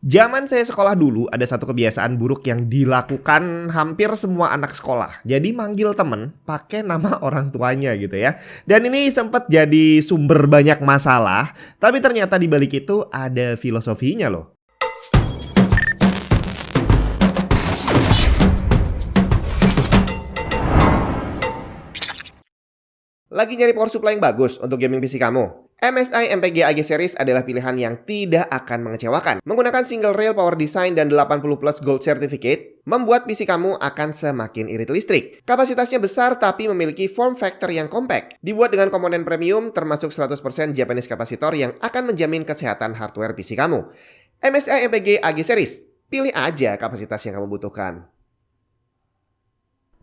Zaman saya sekolah dulu, ada satu kebiasaan buruk yang dilakukan hampir semua anak sekolah. Jadi manggil temen pakai nama orang tuanya gitu ya. Dan ini sempat jadi sumber banyak masalah, tapi ternyata di balik itu ada filosofinya loh. Lagi nyari power supply yang bagus untuk gaming PC kamu? MSI MPG AG Series adalah pilihan yang tidak akan mengecewakan. Menggunakan single rail power design dan 80 plus gold certificate, membuat PC kamu akan semakin irit listrik. Kapasitasnya besar tapi memiliki form factor yang compact. Dibuat dengan komponen premium termasuk 100% Japanese kapasitor yang akan menjamin kesehatan hardware PC kamu. MSI MPG AG Series, pilih aja kapasitas yang kamu butuhkan.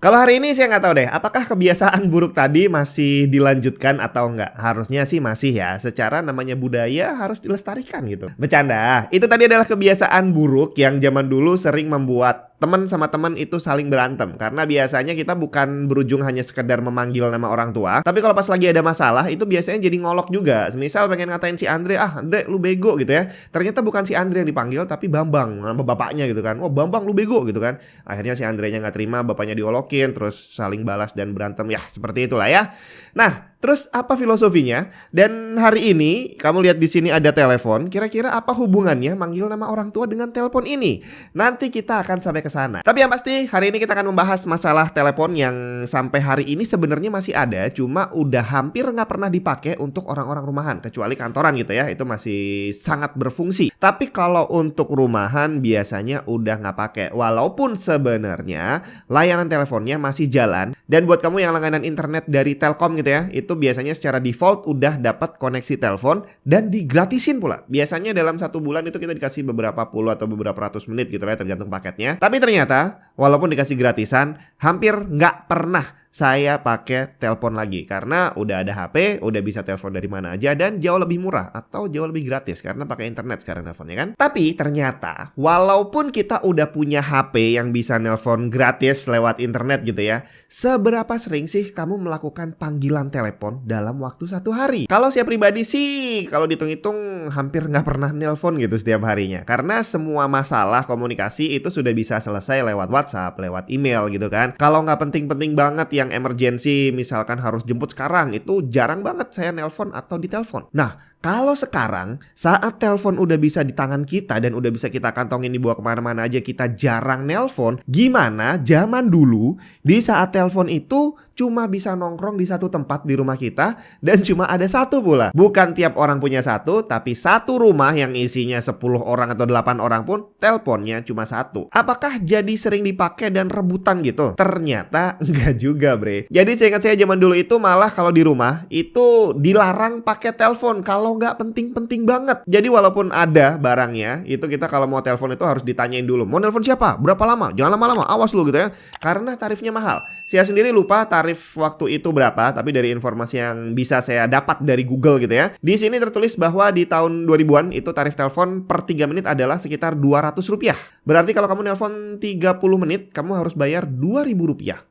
Kalau hari ini saya nggak tahu deh, apakah kebiasaan buruk tadi masih dilanjutkan atau nggak? Harusnya sih masih ya, secara namanya budaya harus dilestarikan gitu. Bercanda, itu tadi adalah kebiasaan buruk yang zaman dulu sering membuat teman sama teman itu saling berantem. Karena biasanya kita bukan berujung hanya sekedar memanggil nama orang tua, tapi kalau pas lagi ada masalah itu biasanya jadi ngolok juga. Misal pengen ngatain si Andre, Andre lu bego gitu ya. Ternyata bukan si Andre yang dipanggil tapi Bambang, nama bapaknya gitu kan. Oh Bambang lu bego gitu kan. Akhirnya si Andre-nya nggak terima, bapaknya diolokin, terus saling balas dan berantem. Ya seperti itulah ya. Nah, terus apa filosofinya? Dan hari ini kamu lihat di sini ada telepon. Kira-kira apa hubungannya manggil nama orang tua dengan telepon ini? Nanti kita akan sampai ke sana. Tapi yang pasti hari ini kita akan membahas masalah telepon yang sampai hari ini sebenarnya masih ada, cuma udah hampir nggak pernah dipakai untuk orang-orang rumahan, kecuali kantoran gitu ya. Itu masih sangat berfungsi. Tapi kalau untuk rumahan biasanya udah nggak pakai. Walaupun sebenarnya layanan teleponnya masih jalan. Dan buat kamu yang langganan internet dari Telkom gitu ya, itu biasanya secara default udah dapat koneksi telepon dan digratisin pula. Biasanya dalam satu bulan itu kita dikasih beberapa puluh atau beberapa ratus menit gitu lah, tergantung paketnya. Tapi ternyata walaupun dikasih gratisan, hampir nggak pernah saya pakai telepon lagi karena udah ada HP, udah bisa telepon dari mana aja dan jauh lebih murah atau jauh lebih gratis karena pakai internet sekarang teleponnya kan. Tapi ternyata walaupun kita udah punya HP yang bisa nelpon gratis lewat internet gitu ya, seberapa sering sih kamu melakukan panggilan telepon dalam waktu satu hari? Kalau saya pribadi sih, kalau dihitung-hitung hampir nggak pernah nelpon gitu setiap harinya karena semua masalah komunikasi itu sudah bisa selesai lewat WhatsApp, lewat email gitu kan. Kalau nggak penting-penting banget yang emergency misalkan harus jemput sekarang, itu jarang banget saya nelpon atau ditelepon. Nah, kalau sekarang saat telepon udah bisa di tangan kita dan udah bisa kita kantongin dibawa kemana-mana aja, kita jarang nelpon. Gimana zaman dulu di saat telepon itu cuma bisa nongkrong di satu tempat di rumah kita dan cuma ada satu pula. Bukan tiap orang punya satu, tapi satu rumah yang isinya 10 orang atau 8 orang pun teleponnya cuma satu. Apakah jadi sering dipakai dan rebutan gitu? Ternyata enggak juga bre. Jadi seingat saya zaman dulu itu malah kalau di rumah itu dilarang pakai telepon kalau nggak penting-penting banget. Jadi walaupun ada barangnya, itu kita kalau mau telepon itu harus ditanyain dulu. Mau telepon siapa? Berapa lama? Jangan lama-lama, awas lu gitu ya. Karena tarifnya mahal. Saya sendiri lupa tarif waktu itu berapa, tapi dari informasi yang bisa saya dapat dari Google gitu ya. Di sini tertulis bahwa di tahun 2000-an itu tarif telepon per 3 menit adalah sekitar Rp200. Berarti kalau kamu nelpon 30 menit, kamu harus bayar Rp2.000.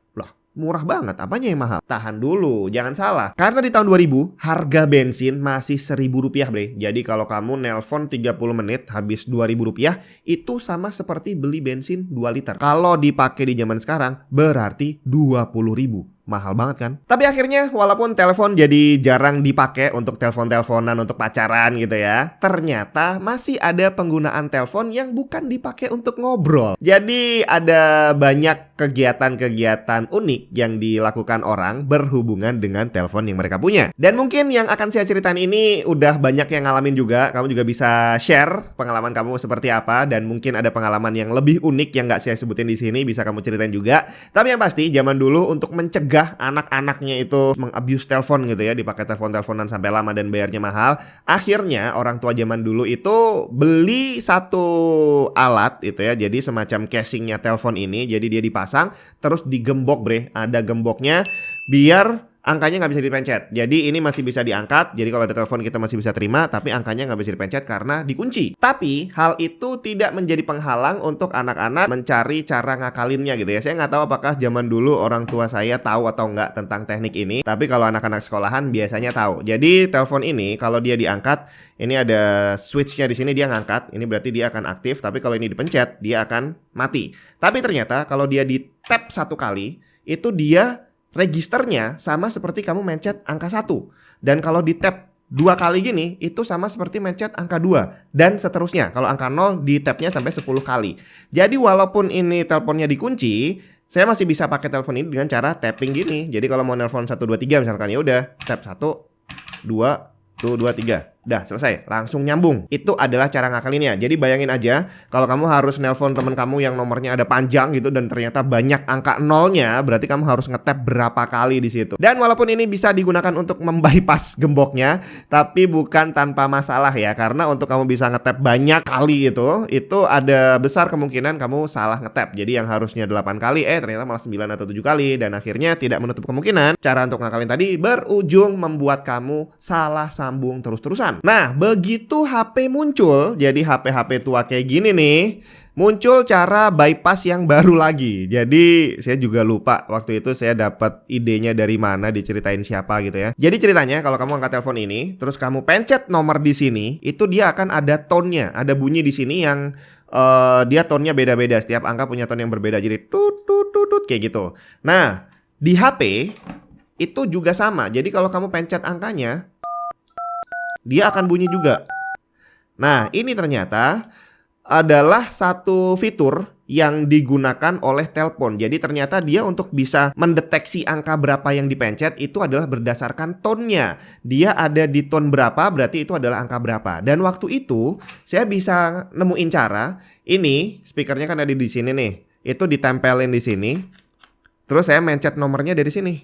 Murah banget, apanya yang mahal? Tahan dulu, jangan salah. Karena di tahun 2000, harga bensin masih Rp1.000 bre. Jadi kalau kamu nelpon 30 menit habis Rp2.000, itu sama seperti beli bensin 2 liter. Kalau dipakai di zaman sekarang, berarti Rp20.000. Mahal banget kan? Tapi akhirnya walaupun telepon jadi jarang dipakai untuk telepon-teleponan untuk pacaran gitu ya, ternyata masih ada penggunaan telepon yang bukan dipakai untuk ngobrol. Jadi ada banyak kegiatan-kegiatan unik yang dilakukan orang berhubungan dengan telepon yang mereka punya. Dan mungkin yang akan saya ceritain ini udah banyak yang ngalamin juga. Kamu juga bisa share pengalaman kamu seperti apa, dan mungkin ada pengalaman yang lebih unik yang nggak saya sebutin di sini, bisa kamu ceritain juga. Tapi yang pasti zaman dulu untuk mencegah anak-anaknya itu mengabuse telepon gitu ya, dipakai telepon-teleponan sampai lama dan bayarnya mahal. Akhirnya orang tua zaman dulu itu beli satu alat itu ya, jadi semacam casingnya telepon ini, jadi dia dipasang terus digembok bre, ada gemboknya biar angkanya nggak bisa dipencet. Jadi ini masih bisa diangkat. Jadi kalau ada telepon kita masih bisa terima, tapi angkanya nggak bisa dipencet karena dikunci. Tapi hal itu tidak menjadi penghalang untuk anak-anak mencari cara ngakalinnya gitu ya. Saya nggak tahu apakah zaman dulu orang tua saya tahu atau nggak tentang teknik ini. Tapi kalau anak-anak sekolahan biasanya tahu. Jadi telepon ini kalau dia diangkat, ini ada switchnya di sini, dia ngangkat. Ini berarti dia akan aktif. Tapi kalau ini dipencet, dia akan mati. Tapi ternyata kalau dia di tap 1 kali, itu dia registernya sama seperti kamu mencet angka 1. Dan kalau di tap 2 kali gini, itu sama seperti mencet angka 2. Dan seterusnya. Kalau angka 0 di tapnya sampai 10 kali. Jadi walaupun ini teleponnya dikunci, saya masih bisa pakai telepon ini dengan cara tapping gini. Jadi kalau mau nelpon 123 misalkan, ya udah tap 1, 2, 2, 3. Udah selesai, langsung nyambung. Itu adalah cara ngakalinnya. Jadi bayangin aja kalau kamu harus nelpon temen kamu yang nomornya ada panjang gitu dan ternyata banyak angka nolnya, berarti kamu harus ngetap berapa kali di situ. Dan walaupun ini bisa digunakan untuk membypass gemboknya, tapi bukan tanpa masalah ya, karena untuk kamu bisa ngetap banyak kali itu ada besar kemungkinan kamu salah ngetap. Jadi yang harusnya 8 kali ternyata malah 9 atau 7 kali, dan akhirnya tidak menutup kemungkinan cara untuk ngakalin tadi berujung membuat kamu salah sambung terus-terusan. Nah, begitu HP muncul, jadi HP-HP tua kayak gini nih, muncul cara bypass yang baru lagi. Jadi saya juga lupa waktu itu saya dapat idenya dari mana, diceritain siapa gitu ya. Jadi ceritanya kalau kamu angkat telepon ini, terus kamu pencet nomor di sini, itu dia akan ada tone-nya, ada bunyi di sini yang dia tone-nya beda-beda. Setiap angka punya tone yang berbeda, jadi tut tut tut tut kayak gitu. Nah, di HP itu juga sama. Jadi kalau kamu pencet angkanya, dia akan bunyi juga. Nah, ini ternyata adalah satu fitur yang digunakan oleh telepon. Jadi ternyata dia untuk bisa mendeteksi angka berapa yang dipencet itu adalah berdasarkan tone-nya. Dia ada di tone berapa, berarti itu adalah angka berapa. Dan waktu itu saya bisa nemuin cara. Ini speakernya kan ada di sini nih. Itu ditempelin di sini. Terus saya mencet nomornya dari sini.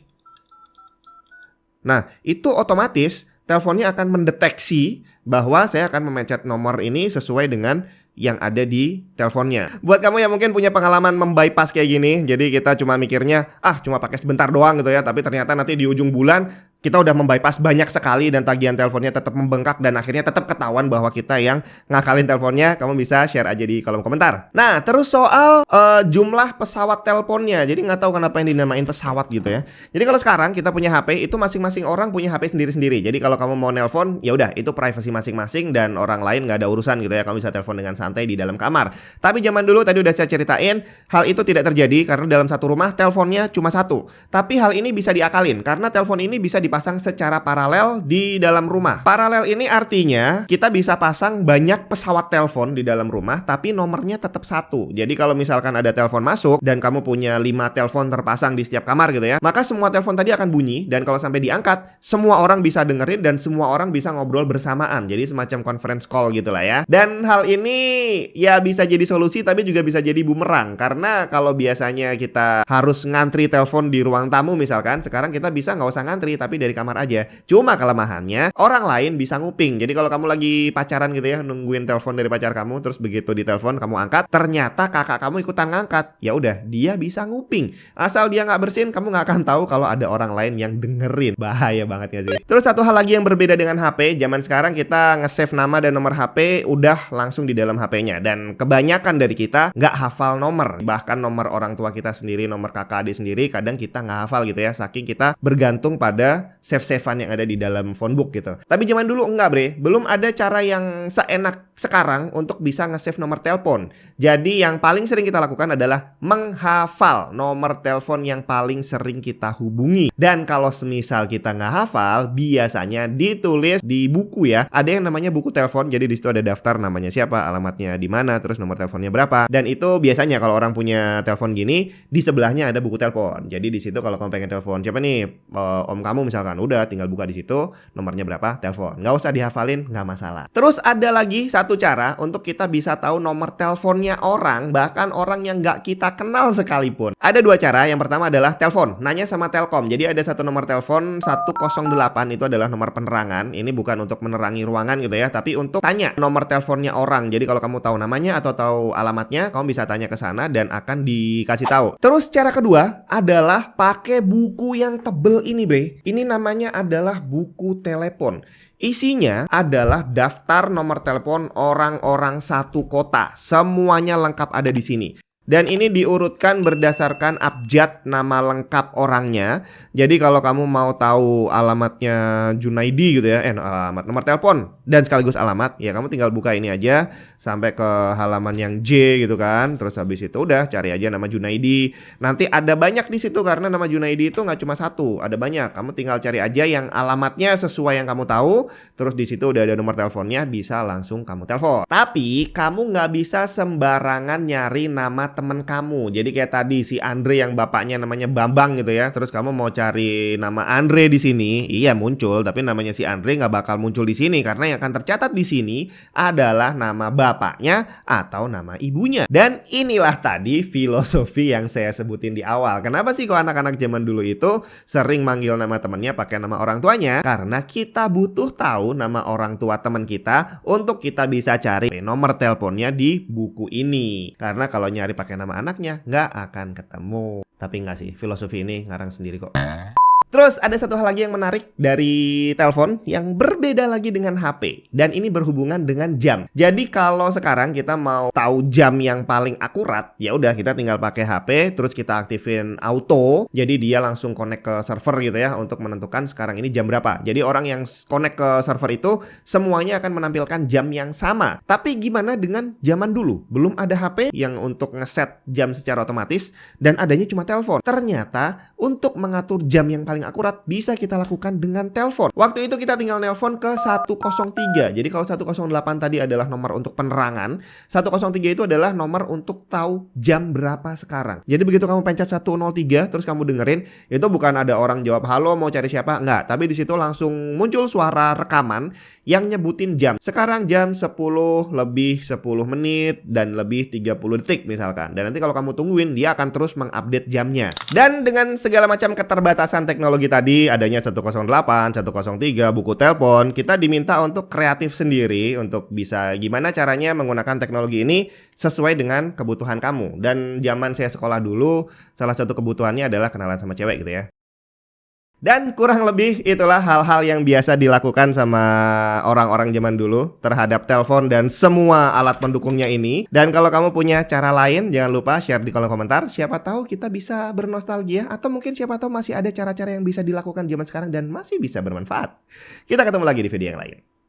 Nah, itu otomatis teleponnya akan mendeteksi bahwa saya akan memencet nomor ini sesuai dengan yang ada di teleponnya. Buat kamu yang mungkin punya pengalaman membypass kayak gini, jadi kita cuma mikirnya, cuma pakai sebentar doang gitu ya, tapi ternyata nanti di ujung bulan kita udah membypass banyak sekali dan tagihan teleponnya tetap membengkak dan akhirnya tetap ketahuan bahwa kita yang ngakalin teleponnya. Kamu bisa share aja di kolom komentar. Nah, terus soal jumlah pesawat teleponnya. Jadi nggak tahu kenapa yang dinamain pesawat gitu ya. Jadi kalau sekarang kita punya HP, itu masing-masing orang punya HP sendiri-sendiri. Jadi kalau kamu mau nelpon, ya udah itu privasi masing-masing dan orang lain nggak ada urusan gitu ya. Kamu bisa telepon dengan santai di dalam kamar. Tapi zaman dulu tadi udah saya ceritain, hal itu tidak terjadi karena dalam satu rumah teleponnya cuma satu. Tapi hal ini bisa diakalin karena telepon ini bisa dipasang secara paralel di dalam rumah. Paralel ini artinya kita bisa pasang banyak pesawat telepon di dalam rumah, tapi nomornya tetap satu. Jadi kalau misalkan ada telepon masuk dan kamu punya 5 telepon terpasang di setiap kamar gitu ya, maka semua telepon tadi akan bunyi dan kalau sampai diangkat, semua orang bisa dengerin dan semua orang bisa ngobrol bersamaan. Jadi semacam conference call gitu lah ya. Dan hal ini ya bisa jadi solusi tapi juga bisa jadi bumerang, karena kalau biasanya kita harus ngantri telepon di ruang tamu misalkan, sekarang kita bisa nggak usah ngantri tapi dari kamar aja. Cuma kelemahannya orang lain bisa nguping. Jadi kalau kamu lagi pacaran gitu ya, nungguin telepon dari pacar kamu, terus begitu ditelepon kamu angkat, ternyata kakak kamu ikutan ngangkat, ya udah dia bisa nguping. Asal dia nggak bersin, kamu nggak akan tahu kalau ada orang lain yang dengerin. Bahaya banget gak sih? Terus satu hal lagi yang berbeda dengan HP, zaman sekarang kita nge-save nama dan nomor HP udah langsung di dalam HP-nya. Dan kebanyakan dari kita nggak hafal nomor. Bahkan nomor orang tua kita sendiri, nomor kakak adik sendiri, kadang kita nggak hafal gitu ya, saking kita bergantung pada save-savean yang ada di dalam phonebook gitu. Tapi zaman dulu enggak bre, belum ada cara yang seenak sekarang untuk bisa nge-save nomor telepon. Jadi yang paling sering kita lakukan adalah menghafal nomor telepon yang paling sering kita hubungi. Dan kalau semisal kita nggak hafal, biasanya ditulis di buku ya. Ada yang namanya buku telepon, jadi di situ ada daftar namanya siapa, alamatnya di mana, terus nomor teleponnya berapa. Dan itu biasanya kalau orang punya telepon gini, di sebelahnya ada buku telepon. Jadi di situ kalau kamu pengen telepon siapa nih, om kamu misalnya, misalkan. Udah tinggal buka di situ, nomornya berapa, telepon. Nggak usah dihafalin, nggak masalah. Terus ada lagi satu cara untuk kita bisa tahu nomor teleponnya orang, bahkan orang yang nggak kita kenal sekalipun. Ada dua cara. Yang pertama adalah telepon, nanya sama Telkom. Jadi ada satu nomor telepon 108, itu adalah nomor penerangan. Ini bukan untuk menerangi ruangan gitu ya, tapi untuk tanya nomor teleponnya orang. Jadi kalau kamu tahu namanya atau tahu alamatnya, kamu bisa tanya ke sana dan akan dikasih tahu. Terus cara kedua adalah pakai buku yang tebel ini, Bre. Ini namanya adalah buku telepon. Isinya adalah daftar nomor telepon orang-orang satu kota. Semuanya lengkap ada di sini. Dan ini diurutkan berdasarkan abjad nama lengkap orangnya. Jadi kalau kamu mau tahu alamatnya Junaidi gitu ya, alamat nomor telepon dan sekaligus alamat, ya kamu tinggal buka ini aja sampai ke halaman yang J gitu kan. Terus habis itu udah cari aja nama Junaidi. Nanti ada banyak di situ karena nama Junaidi itu nggak cuma satu, ada banyak. Kamu tinggal cari aja yang alamatnya sesuai yang kamu tahu. Terus di situ udah ada nomor teleponnya, bisa langsung kamu telepon. Tapi kamu nggak bisa sembarangan nyari nama temen kamu. Jadi kayak tadi si Andre yang bapaknya namanya Bambang gitu ya. Terus kamu mau cari nama Andre di sini, iya muncul, tapi namanya si Andre nggak bakal muncul di sini karena yang akan tercatat di sini adalah nama bapaknya atau nama ibunya. Dan inilah tadi filosofi yang saya sebutin di awal. Kenapa sih kok anak-anak zaman dulu itu sering manggil nama temennya pakai nama orang tuanya? Karena kita butuh tahu nama orang tua teman kita untuk kita bisa cari nomor teleponnya di buku ini. Karena kalau nyari pakai nama anaknya nggak akan ketemu. Tapi nggak sih, filosofi ini ngarang sendiri kok. Terus ada satu hal lagi yang menarik dari telepon yang berbeda lagi dengan HP. Dan ini berhubungan dengan jam. Jadi kalau sekarang kita mau tahu jam yang paling akurat, ya udah kita tinggal pakai HP, terus kita aktifin auto. Jadi dia langsung connect ke server gitu ya untuk menentukan sekarang ini jam berapa. Jadi orang yang connect ke server itu semuanya akan menampilkan jam yang sama. Tapi gimana dengan zaman dulu? Belum ada HP yang untuk ngeset jam secara otomatis dan adanya cuma telepon. Ternyata untuk mengatur jam yang paling akurat bisa kita lakukan dengan telepon. Waktu itu kita tinggal nelpon ke 103. Jadi kalau 108 tadi adalah nomor untuk penerangan, 103 itu adalah nomor untuk tahu jam berapa sekarang. Jadi begitu kamu pencet 103 terus kamu dengerin, itu bukan ada orang jawab halo mau cari siapa, enggak, tapi di situ langsung muncul suara rekaman yang nyebutin jam. Sekarang jam 10 lebih 10 menit dan lebih 30 detik misalkan. Dan nanti kalau kamu tungguin, dia akan terus mengupdate jamnya. Dan dengan segala macam keterbatasan teknologi tadi, adanya 108, 103, buku telepon, kita diminta untuk kreatif sendiri untuk bisa gimana caranya menggunakan teknologi ini sesuai dengan kebutuhan kamu. Dan zaman saya sekolah dulu, salah satu kebutuhannya adalah kenalan sama cewek gitu ya. Dan kurang lebih itulah hal-hal yang biasa dilakukan sama orang-orang zaman dulu terhadap telepon dan semua alat pendukungnya ini. Dan kalau kamu punya cara lain, jangan lupa share di kolom komentar. Siapa tahu kita bisa bernostalgia, atau mungkin siapa tahu masih ada cara-cara yang bisa dilakukan zaman sekarang dan masih bisa bermanfaat. Kita ketemu lagi di video yang lain.